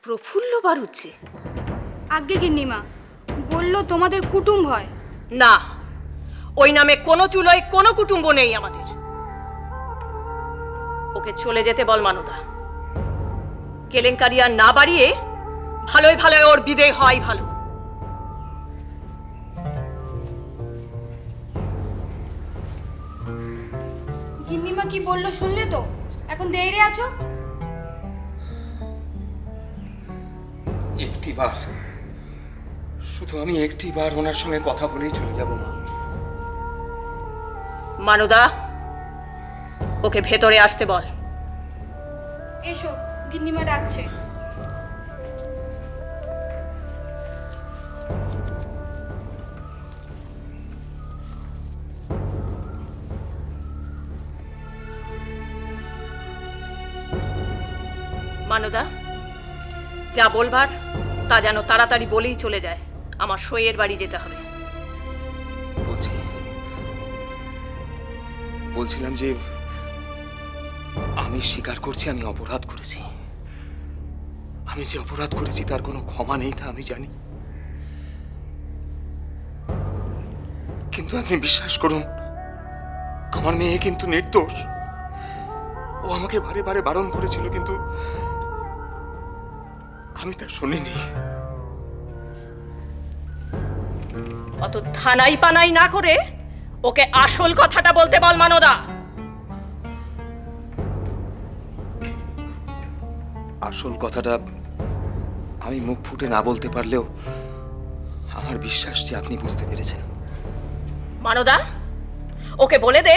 প্রফুল্ল বাড়ুচ্ছে? আজ্ঞে গিন্নিমা, বলল তোমাদের কুটুম্ব হয়। না, ওই নামে কোনো চুলোয় কোনো কুটুম্ব নেই আমাদের। ওকে চলে যেতে বল মানদা। কেলেঙ্কারি আর না বাড়িয়ে ভালোই ভালোই ওর বিদেয় হয় ভালো। গিন্নিমা কি বললো শুনলে তো? এখন দেরি আছো? একটিবার, শুধু আমি একটিবার ওনার সঙ্গে কথা বলেই চলে যাব মা। মানদা, ওকে ভেতরে আসতে বল। এসো, গিন্নিমা ডাকছে। মানদা, যা বলবার তা যেন তাড়াতাড়ি বলেই চলে যায়। আমার সইয়ের বাড়ি যেতে হবে। বলছিলাম যে আমি স্বীকার করছি আমি অপরাধ করেছি। আমি যে অপরাধ করেছি তার কোনো ক্ষমা নেই, তা আমি জানি। কিন্তু আপনি বিশ্বাস করুন, আমার মেয়ে কিন্তু নির্দোষ। ও আমাকে বারে বারে বারণ করেছিল, কিন্তু আমি তা শুনিনি। অত থানাই পানাই না করে ওকে আসল কথাটা বলতে বল মানদা। আসল কথাটা আমি মুখ ফুটে না বলতে পারলেও আমার বিশ্বাস যে আপনি বুঝতে পেরেছেন। মানদা, ওকে বলে দে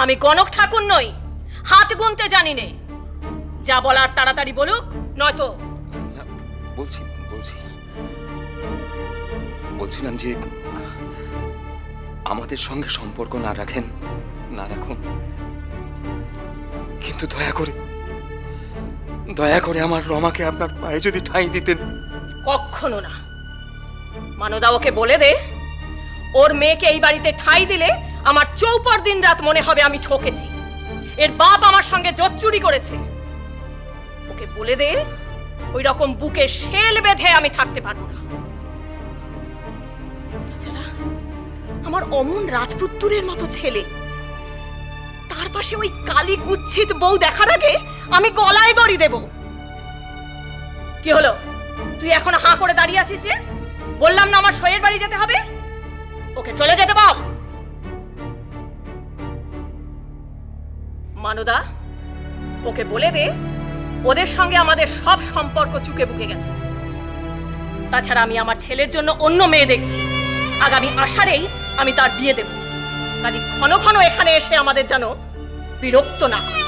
আমি গণক ঠাকুর নই, হাত গুনতে জানি নে। যা বলার তাড়াতাড়ি বলুক, নয়তো। না, বলছিলাম যে আমাদের সঙ্গে সম্পর্ক না রাখেন, না রাখুন, কিন্তু দয়া করে আমার রমাকে আপনার পায়ে যদি ঠাঁই দিতেন। কখনো না। মানদা, ওকে বলে দে ওর মেয়েকে এই বাড়িতে ঠাঁই দিলে আমার চৌপর দিন রাত মনে হবে আমি ঠকেছি, এর বাপ আমার সঙ্গে জোচ্চুরি করেছে। ওকে বলে দে ওই রকম বুকে শেল বেঁধে আমি থাকতে পারবো না। তাছাড়া আমার অমন রাজপুত্তুরের মতো ছেলে, তার পাশে ওই কালী কুচ্ছিত বউ দেখার আগে আমি গলায় দড়ি দেব। কি হলো, তুই এখন হাঁ করে দাঁড়িয়ে আছিস যে? বললাম না আমার সইয়ের বাড়ি যেতে হবে। ওকে চলে যেতে বল। মানদা, ওকে বলে দে ওদের সঙ্গে আমাদের সব সম্পর্ক চুকে বুকে গেছে। তাছাড়া আমি আমার ছেলের জন্য অন্য মেয়ে দেখছি। আগামী আষাঢ়েই আমি তার বিয়ে দেব। কাজে ঘন ঘন এখানে এসে আমাদের যেন বিরক্ত না করে।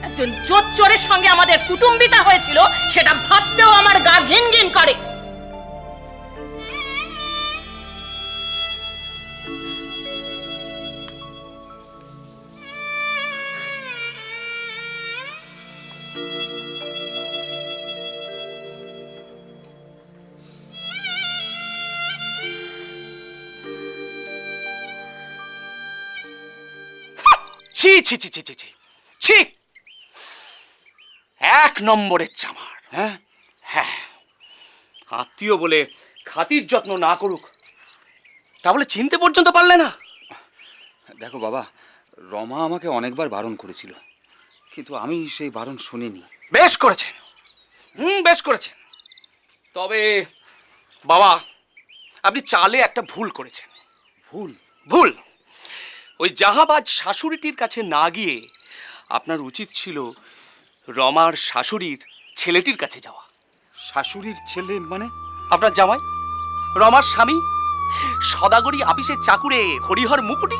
একজন জোচ্চোরের সঙ্গে আমাদের কুটুম্বিতা হয়েছিল, সেটা ভাবতেও আমার গা ঘিন ঘিন করে। ছি ছি ছি ছি ছি ছি ছি, এক নম্বরের চামার। হ্যাঁ হ্যাঁ, আত্মীয় বলে খাতির যত্ন না করুক, তা বলে চিনতে পর্যন্ত পারলে না। দেখো বাবা, রমা আমাকে অনেকবার বারণ করেছিল, কিন্তু আমি সেই বারণ শুনিনি। বেশ করেছেন, বেশ করেছেন। তবে বাবা, আপনি চালে একটা ভুল করেছেন। ভুল ওই জাহাবাজ শাশুড়িটির কাছে না গিয়ে আপনার উচিত ছিল রমার শাশুড়ির ছেলেটির কাছে যাওয়া। শাশুড়ির ছেলে মানে? আপনার জামাই, রমার স্বামী, সদাগরি আপিসের চাকুরে হরিহর মুকুটি।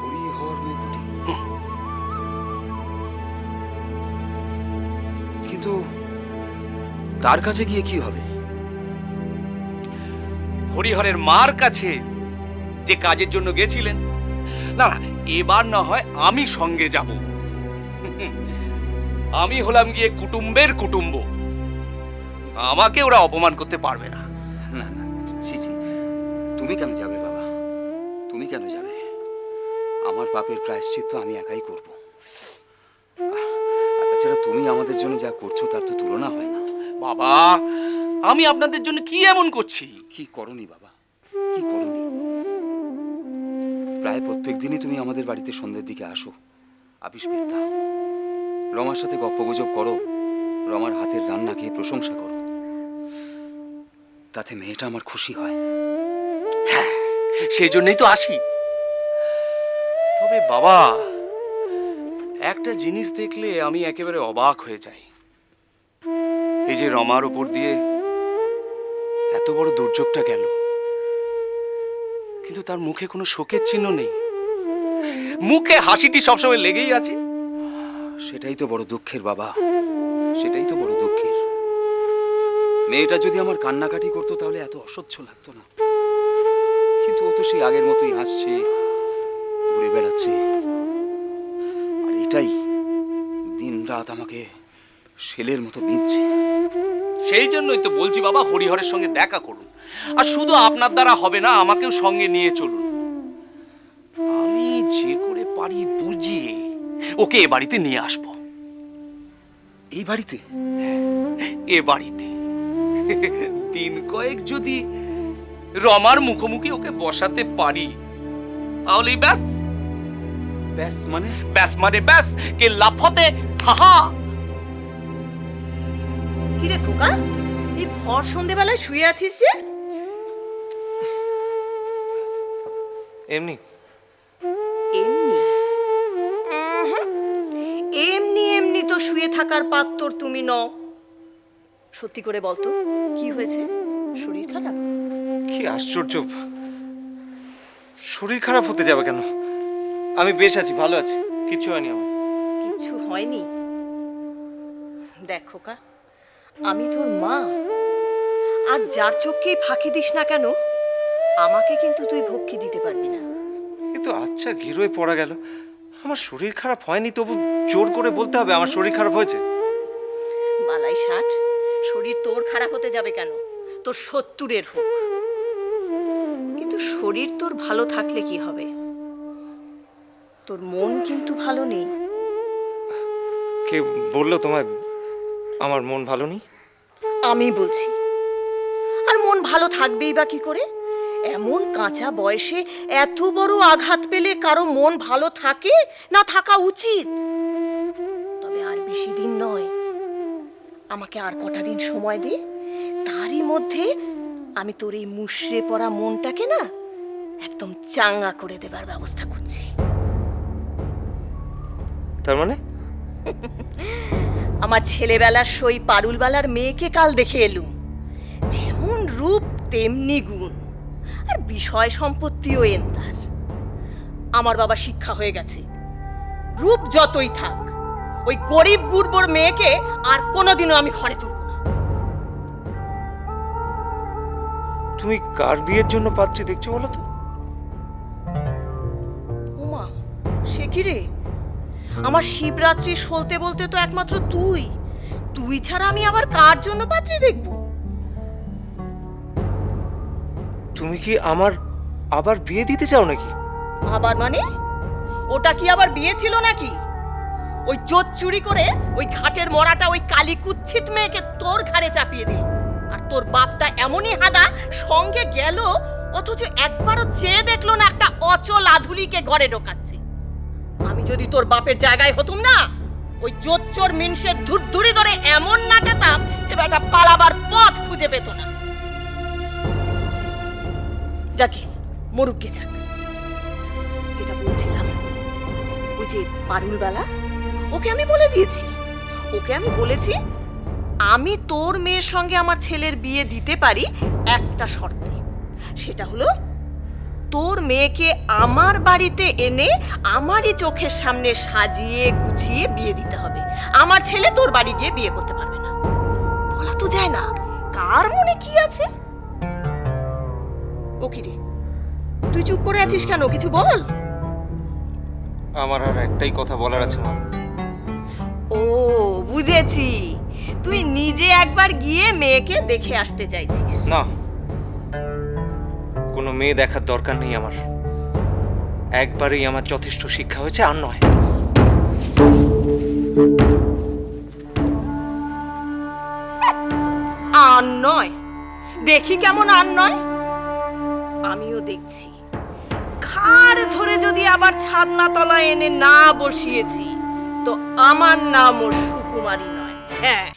হরিহর মুকুটি? কিন্তু তার কাছে গিয়ে কি হবে? হরিহরের মার কাছে যে কাজের জন্য গেছিলেন, না না, এবার না হয় আমি সঙ্গে যাব। আমি হলাম গিয়ে কুটুম্বের কুটুম্ব, আমাকে ওরা অপমান করতে পারবে না। না না, ছি ছি, তুমি কেন যাবে বাবা? তুমি কেন যাবে? আমার পাপের প্রায়শ্চিত্ত আমি একাই করব। আর তাছাড়া তুমি আমাদের জন্য যা করছো তার তো তুলনা হয় না। বাবা, আমি আপনাদের জন্য কি এমন করছি? কি করনি বাবা, কি করনি? প্রায় প্রত্যেক দিনই তুমি আমাদের বাড়িতে সন্ধ্যের দিকে আসো, আপিস ফিরতা, রমার সাথে গপ্পগুজব করো, রমার হাতের রান্না খেয়ে প্রশংসা করো। তাতে মেয়েটা আমার খুশি হয়। সেই জন্যই তো আসি। তবে বাবা, একটা জিনিস দেখলে আমি একেবারে অবাক হয়ে যাই। এই যে রমার উপর দিয়ে এত বড় দুর্যোগটা গেল, কিন্তু তার মুখে কোনো শোকের চিহ্ন নেই, মুখে হাসিটি সবসময় লেগেই আছে। সেটাই তো বড় দুঃখের বাবা, সেটাই তো বড় দুঃখের। মেয়েটা যদি আমার কান্নাকাটি করতো তাহলে এত অসহ্য লাগতো না, কিন্তু ও তো সেই আগের মতোই হাসছে, ঘুরে বেড়াচ্ছে। আর এটাই দিন রাত আমাকে ছেলের মতো বিঁধছে। সেই জন্যই তো বলছি বাবা, হরিহরের সঙ্গে দেখা করুন। আর শুধু আপনার দ্বারা হবে না, আমাকেও সঙ্গে নিয়ে চলুন। আমি যে করে পারি বুঝিয়ে ওকে এ বাড়িতে নিয়ে আসবো। এই বাড়িতে? এ বাড়িতে দিন কয়েক যদি রমার মুখোমুখি ওকে বসাতে পারি, তাহলেই ব্যাস। ব্যাস মানে? ব্যাস মানে ব্যাস, কে লাফতে হাহা। কিরে খোকা, এই ভর সন্ধেবেলায় শুয়ে আছিস যে? এমনি এমনি? এমনি এমনি তো শুয়ে থাকার পাত্তর তুমি নও। সত্যি করে বলতো, কি হয়েছে? শরীর খারাপ? কি আশ্চর্য, শরীর খারাপ হতে যাবে কেন? আমি বেশ আছি, ভালো আছি, কিচ্ছু হয়নি আমার। কিচ্ছু হয়নি? দেখ খোকা, আমি তোর মা, আর যার চোখকেই ফাঁকি দিস না কেন, আমাকে কিন্তু তুই ভক্তি দিতে পারবি না। এ তো আচ্ছা ঘিরোয় পড়া গেল। আমার শরীর খারাপ হয়নি, তবু জোর করে বলতে হবে আমার শরীর খারাপ হয়েছে? বালাই ষাট, শরীর তোর খারাপ হতে যাবে কেন? তোর 70-এর হোক, কিন্তু শরীর তোর ভালো থাকলে কি হবে? তোর মন কিন্তু ভালো নেই। কে বললো তোমায় আমার মন ভালো নেই? আমি বলছি। আর মন ভালো থাকবেই বা কি করে? এমন কাঁচা বয়সে এত বড় আঘাত পেলে কারো মন ভালো থাকে না থাকা উচিত? তবে আর বেশি দিন নয়, আমাকে আর কটা দিন সময় দে, তারই মধ্যে আমি তোর এই মুষড়ে পড়া মনটাকে না একদম চাঙ্গা করে দেবার ব্যবস্থা করছি। তার মানে? আমার ছেলেবেলার সই পারুলবালার মেয়েকে কাল দেখে এলুম। যেমন রূপ তেমনি গুণ, আর বিষয় সম্পত্তিও এন্তার। আমার বাবা শিক্ষা হয়ে গেছে, রূপ যতই থাক ওই গরিব গুরবর মেয়েকে আর কোনোদিনও আমি ঘরে তুলব না। তুমি কার বিয়ের জন্য পাত্রী দেখছো বলো তো? ওমা, সে কি রে? আমার শিবরাত্রি সলতে বলতে তো একমাত্র তুই। তুই ছাড়া আমি আবার কার জন্য পাত্রী দেখব? তুমি কি আমার আবার বিয়ে দিতে চাও নাকি? আবার মানে? ওটা কি আবার বিয়ে ছিল নাকি? ওই জোত চুরি করে ওই ঘাটের মরাটা ওই কালী কুচ্ছিত মেয়েকে তোর ঘাড়ে চাপিয়ে দিল, আর তোর বাপটা এমনই হাদা সঙ্গে গেল, অথচ একবারও চেয়ে দেখলো না একটা অচল আধুলিকে ঘরে ঢোকাচ্ছে। আমি যদি তোর বাপের জায়গায় হতুম না, ওই জোচ্চোর মিনসের ধুরধুরি ধরে এমন নাচাতাম যে বেটা পালাবার পথ খুঁজে পেত না। যাকে মরুক গে যাক। যেটা বলছিলাম, ওই যে পারুলবেলা, ওকে আমি বলে দিয়েছি। ওকে আমি বলেছি আমি তোর মেয়ের সঙ্গে আমার ছেলের বিয়ে দিতে পারি একটা শর্তে। সেটা হলো তোর মেয়েকে আমার বাড়িতে এনে আমারই চোখের সামনে সাজিয়ে গুছিয়ে বিয়ে দিতে হবে। আমার ছেলে তোর বাড়ি গিয়ে বিয়ে করতে পারবে না। বলা তো যায় না কার মনে কি আছে। ও কি রে, তুই চুপ করে আছিস কেন? কিছু বল। আমার আর একটাই কথা বলার আছে মা। ও বুঝেছি, তুই নিজে একবার গিয়ে মেয়েকে দেখে আসতে চাইছিস। না, কোনো মেয়ে দেখার দরকার নেই আমার। একবারেই আমার যথেষ্ট শিক্ষা হয়েছে, আর নয়। দেখি কেমন আর নয়। আমিও দেখছি, খার ধরে যদি আবার ছাদনা তলায় এনে না বসিয়েছি তো আমার নামও সুকুমারী নয়। হ্যাঁ,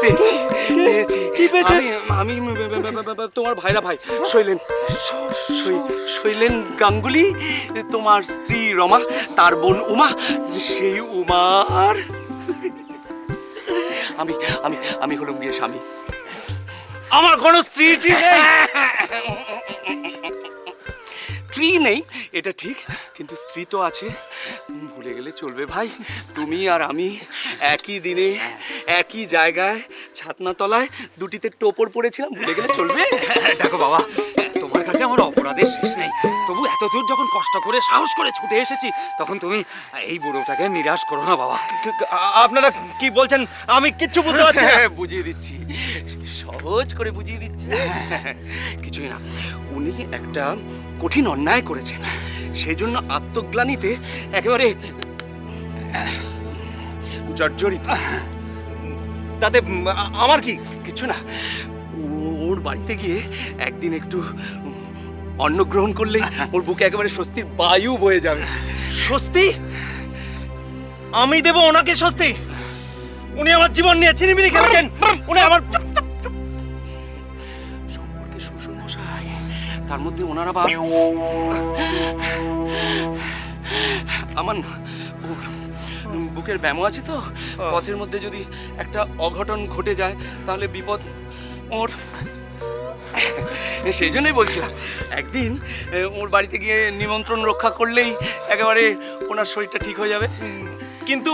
পেয়েছি পেয়েছি কি পেয়েছেন? আমি তোমার ভাইরা ভাই শৈলেন শৈলেন গাঙ্গুলি, তোমার স্ত্রী রমা, তার বোন উমা, সেই উমার আমি আমি আমি হলাম গিয়ে স্বামী। আমার কোনো স্ত্রী নেই। স্ত্রী নেই এটা ঠিক, কিন্তু স্ত্রী তো আছে। ভুলে গেলে চলবে ভাই, তুমি আর আমি একই দিনে একই জায়গায় ছাতনাতলায় দুটিতে টোপর পড়েছিলাম, ভুলে গেলে চলবে? দেখো বাবা, তোমার কাছে আমার অপরাধের শেষ নেই, তবু এত দূর যখন কষ্ট করে সাহস করে ছুটে এসেছি, তখন তুমি এই বুড়োটাকে নিরাশ করো না বাবা। আপনারা কি বলছেন আমি কিচ্ছু বুঝতে পারছি না। বুঝিয়ে দিচ্ছি, সহজ করে বুঝিয়ে দিচ্ছি। কিছুই না, উনি একটা কঠিন অন্যায় করেছেন, সেই জন্য আত্মগ্লানিতে একেবারে জর্জরিত। তাতে আমার কি? কিছু না, ওর বাড়িতে গিয়ে একদিন একটু অন্ন গ্রহণ করলেই ওর বুকে একেবারে স্বস্তির বায়ু বয়ে যাবে। স্বস্তি? আমি দেব ওনাকে স্বস্তি? উনি আমার জীবন নিয়ে ছিনিমিনি খেলেছেন। উনি আমার সম্পর্কে শ্বশুর মশাই, তার মধ্যে ওনার আবার আমার না, ওর বুকের ব্যামো আছে তো, পথের মধ্যে যদি একটা অঘটন ঘটে যায় তাহলে বিপদ ওর। সেই জন্যই বলছিলাম, একদিন ওর বাড়িতে গিয়ে নিমন্ত্রণ রক্ষা করলেই একেবারে ওনার শরীরটা ঠিক হয়ে যাবে। কিন্তু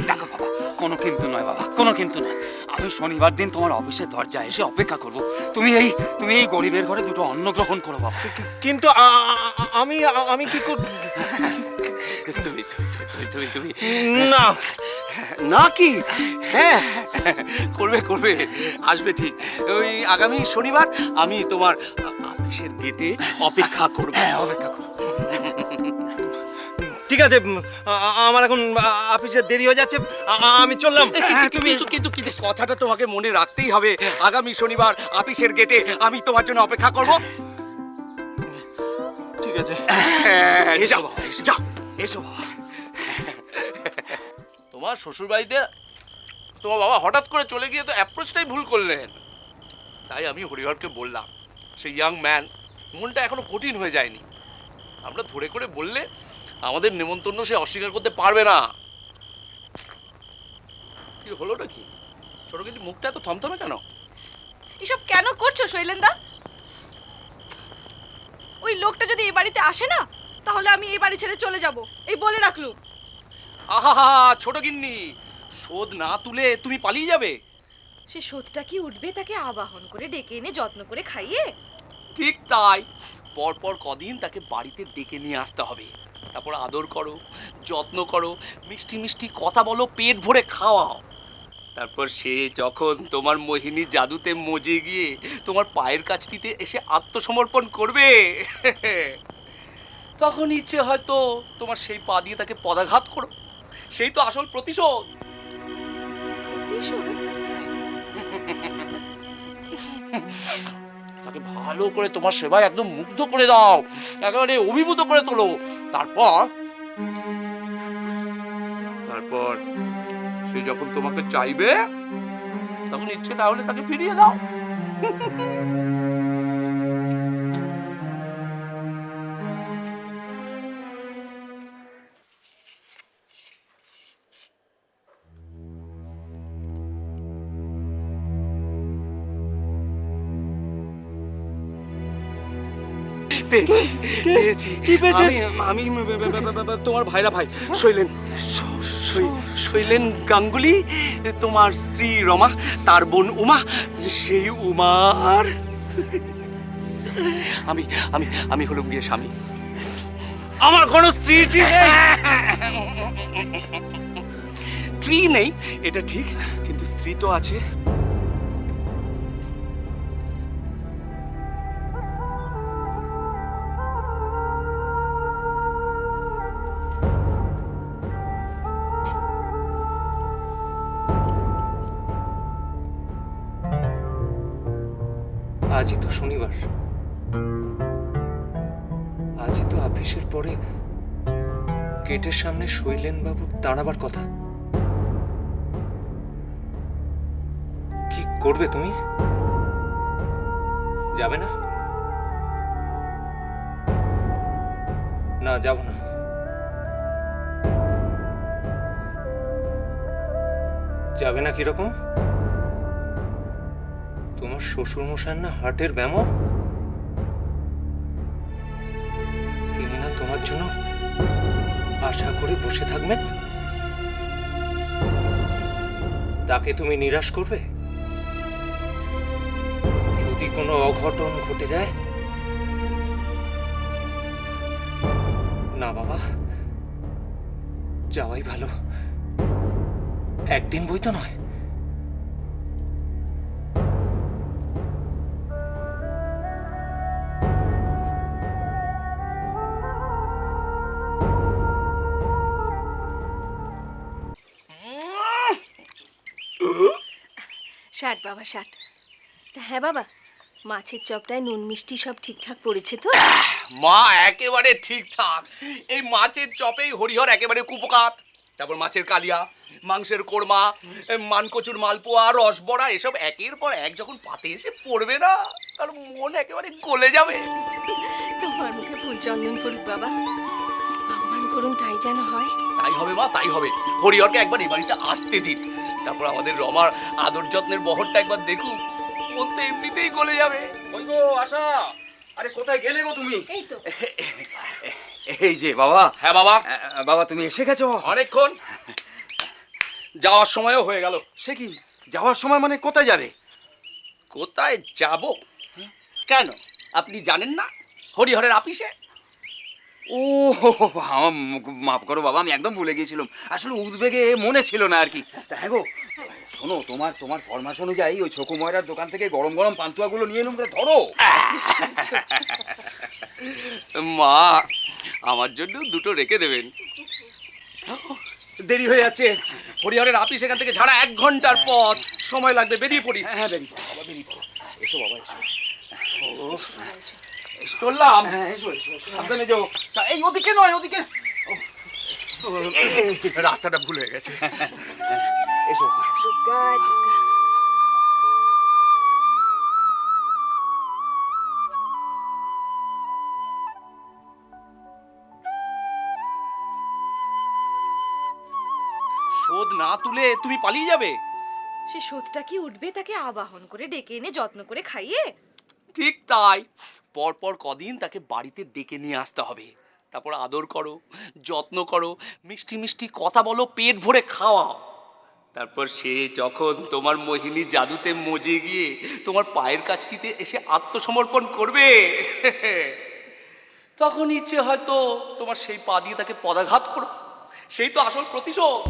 দেখো বাবা, কোনো কিন্তু নয় বাবা, কোনো কিন্তু নয়। আমি শনিবার দিন তোমার অফিসের দরজায় এসে অপেক্ষা করব। তুমি এই গরিবের ঘরে দুটো অন্ন গ্রহণ করো বাবা। কিন্তু আমি আমি কি তুমি তুমি তুমি তুমি না না কি? হ্যাঁ, করবে করবে, আসবে ঠিক ওই আগামী শনিবার। আমি তোমার অফিসের গেটে অপেক্ষা করব। হ্যাঁ, অপেক্ষা করো। ঠিক আছে, আমার এখন অফিসে দেরি হয়ে যাচ্ছে, আমি চললাম। কিন্তু কথাটা তোমাকে মনে রাখতেই হবে, আগামী শনিবার অফিসের গেটে আমি তোমার জন্য অপেক্ষা করব। ঠিক আছে, এসো বাবা, যাও, এসো বাবা। তোমার শ্বশুর বাড়িতে তোমার বাবা হঠাৎ করে চলে গিয়ে তো অ্যাপ্রোচটাই ভুল করলেন। তাই আমি হরিহরকে বললাম, সেই ইয়াং ম্যান মনটা এখনো কঠিন হয়ে যায়নি। আমরা ধরে করে বললে আমাদের নেমন্তন্ন সে অস্বীকার করতে পারবে না। কি হলোটা কি? ছোট কিন্তু মুখটা এত থমথমে কেন? এসব কেন করছো শৈলেন্দা? ওই লোকটা যদি এই বাড়িতে আসে না, তাহলে আমি এই বাড়ি ছেড়ে চলে যাব, এই বলে রাখলুম। আহা, ছোট গিন্নি, শোধ না তুলে তুমি পালিয়ে যাবে? সে শোধটা কি উঠবে তাকে আবাহন করে ডেকে এনে যত্ন করে খাইয়ে? ঠিক তাই, পরপর কদিন তাকে বাড়িতে ডেকে নিয়ে আসতে হবে, তারপর আদর করো, যত্ন করো, মিষ্টি মিষ্টি কথা বলো, পেট ভরে খাওয়াও। তারপর সে যখন তোমার মোহিনী জাদুতে মজে গিয়ে তোমার পায়ের কাছটিতে এসে আত্মসমর্পণ করবে, তখন ইচ্ছে হয়তো তোমার সেই পা দিয়ে তাকে পদাঘাত করো। সেই তো আসল প্রতিশোধ। প্রতিশোধ? তাকে ভালো করে তোমার সেবায় একদম মুগ্ধ করে দাও, একেবারে অভিভূত করে তোলো। তারপর সে যখন তোমাকে চাইবে, তখন ইচ্ছে না হলে তাকে ফিরিয়ে দাও। পেয়েছি পেয়েছি কি পেয়েছেন? আমি তোমার ভাইরা ভাই শৈলেন শৈলেন গাঙ্গুলি, তোমার স্ত্রী রমা, তার বোন উমা, সেই উমার আমি আমি আমি হলুম গিয়ে স্বামী। আমার কোনো স্ত্রী নেই। স্ত্রী নেই এটা ঠিক, কিন্তু স্ত্রী তো আছে। আজই তো শনিবার, আজই তো অফিসের পরে গেটের সামনে শৈলেন বাবুর দাঁড়াবার কথা। কি করবে তুমি? যাবে না? না, যাব না। যাবে না কিরকম? তোমার শ্বশুর মশাই না হার্টের ব্যামো, তিনি না তোমার জন্য আশা করে বসে থাকবেন? তাকে তুমি নিরাশ করবে? যদি কোনো অঘটন ঘটে যায়? না বাবা, যাওয়াই ভালো। একদিন বই তো নয়। ষাট বাবা ষাট। হ্যাঁ বাবা, মাছের চপটায় নুন মিষ্টি সব ঠিকঠাক পড়েছে তো? মা একেবারে ঠিকঠাক। এই মাছের চপেই হরিহর একেবারে কুপকাত। তারপর মাছের কালিয়া, মাংসের কোরমা, মানকচুর মালপোয়া, রসবড়া, এসব একের পর এক যখন পাতে এসে পড়বে না, তার মন একেবারে গলে যাবে। তোমার মুখে ফুল চন্দন পড়ুক বাবা, ভগবান করুন তাই যেন হয়। তাই হবে মা, তাই হবে। হরিহরকে একবার এই বাড়িতে আসতে দিন, তারপর আমাদের রমার আদর যত্নের বহরটা একবার দেখুন, মন তো এমনিতেই গলে যাবে। ওই গো আশা, আরে কোথায় গেলে গো তুমি? এই তো এই যে বাবা। হ্যাঁ বাবা, বাবা তুমি এসে গেছো? অনেকক্ষণ, যাওয়ার সময়ও হয়ে গেল। সে কি, যাওয়ার সময় মানে কোথায় যাবে? কোথায় যাব? কেন আপনি জানেন না হরিহরের আপিসে? ও আমার মাফ করো বাবা, আমি একদম ভুলে গিয়েছিলাম, আসলে উদ্বেগে মনে ছিল না আর কি। তা হ্যাঁ গো, শোনো, তোমার ফরমাস অনুযায়ী ওই ছোকু ময়রার দোকান থেকে গরম গরম পান্তুয়াগুলো নিয়ে এলুম, ধরো। মা, আমার জন্য দুটো রেখে দেবেন। দেরি হয়ে যাচ্ছে, হরিহরের আপিস এখান থেকে ঝাড়া 1 ঘন্টার পথ, সময় লাগবে, বেরিয়ে পড়ি। হ্যাঁ বেরিয়ে পড়ো বাবা, বেরিয়ে পড়ো। এসো বাবা, এসো। চললাম। হ্যাঁ এসো এসো এসো, সাবধানে যাও। এই ওদিকে নয়, ওদিকে। রাস্তাটা ভুল হয়ে গেছে। এসো। দুর্গা দুর্গা। শোধ না তুলে তুমি পালিয়ে যাবে? সে শোধটা কি উঠবে তাকে আবাহন করে ডেকে এনে যত্ন করে খাইয়ে? ঠিক তাই, পরপর কদিন তাকে বাড়িতে ডেকে নিয়ে আসতে হবে, তারপর আদর করো, যত্ন করো, মিষ্টি মিষ্টি কথা বলো, পেট ভরে খাওয়াও। তারপর সে যখন তোমার মোহিনী জাদুতে মজে গিয়ে তোমার পায়ের কাছটিতে এসে আত্মসমর্পণ করবে, তখন ইচ্ছে হয়তো তোমার সেই পা দিয়ে তাকে পদাঘাত করো। সেই তো আসল প্রতিশোধ।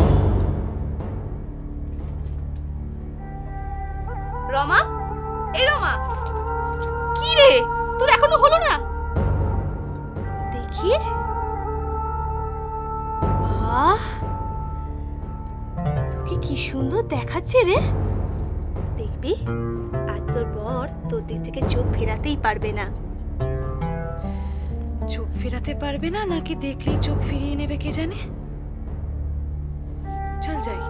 রমা, এই রমা, কি রে তোর এখনো হলো না? দেখি, বাহ, তোকে কি সুন্দর দেখাচ্ছে রে। দেখবি আজ তোর বর তোর দিক থেকে চোখ ফেরাতেই পারবে না। চোখ ফেরাতে পারবে না নাকি দেখলেই চোখ ফিরিয়ে নেবে কে জানে। চল যাই,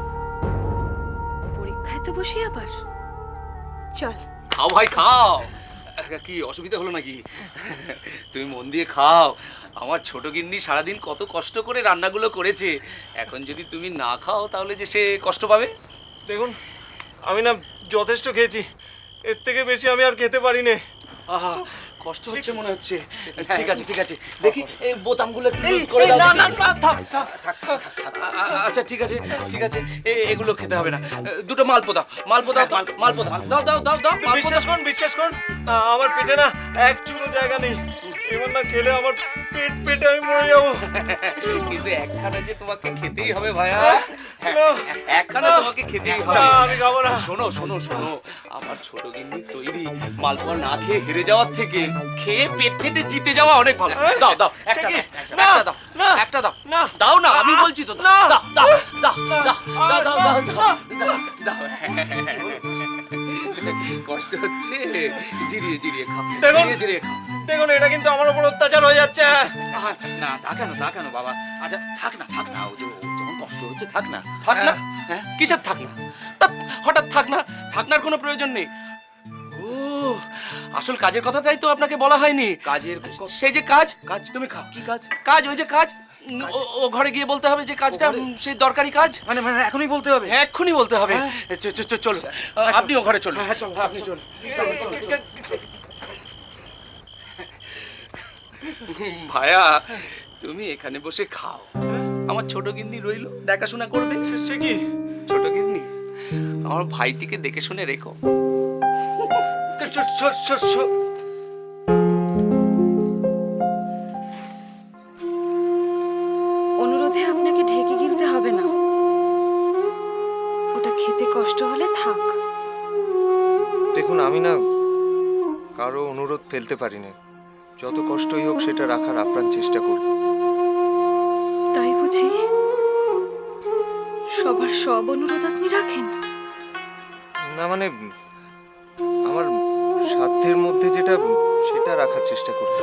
পরীক্ষায় তো বসি আবার। চল। খাও ভাই খাও, কি অসুবিধা হলো নাকি? তুমি মন দিয়ে খাও। আমার ছোট গিন্নি সারাদিন কত কষ্ট করে রান্নাগুলো করেছে, এখন যদি তুমি না খাও তাহলে যে সে কষ্ট পাবে। দেখুন, আমি না যথেষ্ট খেয়েছি, এর থেকে বেশি আমি আর খেতে পারি না। আহা, কষ্ট হচ্ছে মনে হচ্ছে। ঠিক আছে ঠিক আছে, দেখি এই বোতামগুলো একটু লুজ করে দাও না দেখি। না না থাক থাক থাক আচ্ছা ঠিক আছে ঠিক আছে, এগুলো খেতে হবে না। দুটো মালপো দাও, মালপো দাও তো, মালপো দাও, দাও দাও দাও দাও মালপো বিশ্বাস দাও। করুন বিশ্বাস করুন, আমার পেটে না এক চুলো জায়গা নেই। এবার না খেলে আমার পেটে আমি মরে যাবো। কিন্তু একখানা যে তোমাকে খেতেই হবে ভাইয়া, না, একখানা তোমাকে খেতেই হবে। না, আমি খাবো না। শোনো শোনো শোনো, আমার ছোট গিন্নির তৈরি মালপোয়া না খেয়ে হেরে যাওয়ার থেকে খেয়ে পেট ফেটে জিতে যাওয়া অনেক ভালো। দাও দাও একটা সে কি? দাও, না, একটা দাও, না, একটা দাও, না, দাও না, আমি বলছি তো, না, দাও দাও দাও দাও দাও দাও দাও দাও দাও। কষ্ট হচ্ছে, জিরিয়ে জিরিয়ে খাও, দেখুন। জিরিয়ে জিরিয়ে খাও। দেখুন এটা কিন্তু আমার উপর অত্যাচার হয়ে যাচ্ছে। না তা কেন বাবা? আচ্ছা থাক না, ও যখন কষ্ট হচ্ছে থাক না। থাক না? হ্যাঁ। কিসের থাক না? তা হঠাৎ থাকনার কোনো প্রয়োজন নেই। ও, আসল কাজের কথাটাই তো আপনাকে বলা হয়নি। কাজের সেই যে কাজ, কাজ তুমি খাও, কি কাজ? কাজ ওই যে কাজ, ও ঘরে গিয়ে বলতে হবে যে কাজটা সেই দরকারি কাজ। মানে এখনই বলতে হবে? হ্যাঁ, এক্ষুনি বলতে হবে। চলো, আপনি ও ঘরে চলুন। হ্যাঁ চলো, আপনি চলুন। ভাইয়া, তুমি এখানে বসে খাও, আমার ছোট গিন্নি রইলো দেখাশোনা করবে। সে কি? ছোট গিন্নি, আমার ভাইটিকে দেখে শুনে রেখো। অনুরোধে আপনাকে ঢেকে গিলতে হবে না, ওটা খেতে কষ্ট হলে থাক। দেখুন আমি না কারো অনুরোধ ফেলতে পারি না, যত কষ্টই হোক সেটা রাখার আপ্রাণ চেষ্টা করি। তাই বুঝি সবার সব অনুরোধ আপনি রাখেন? না মানে আমার সাধ্যের মধ্যে যেটা সেটা রাখার চেষ্টা করি।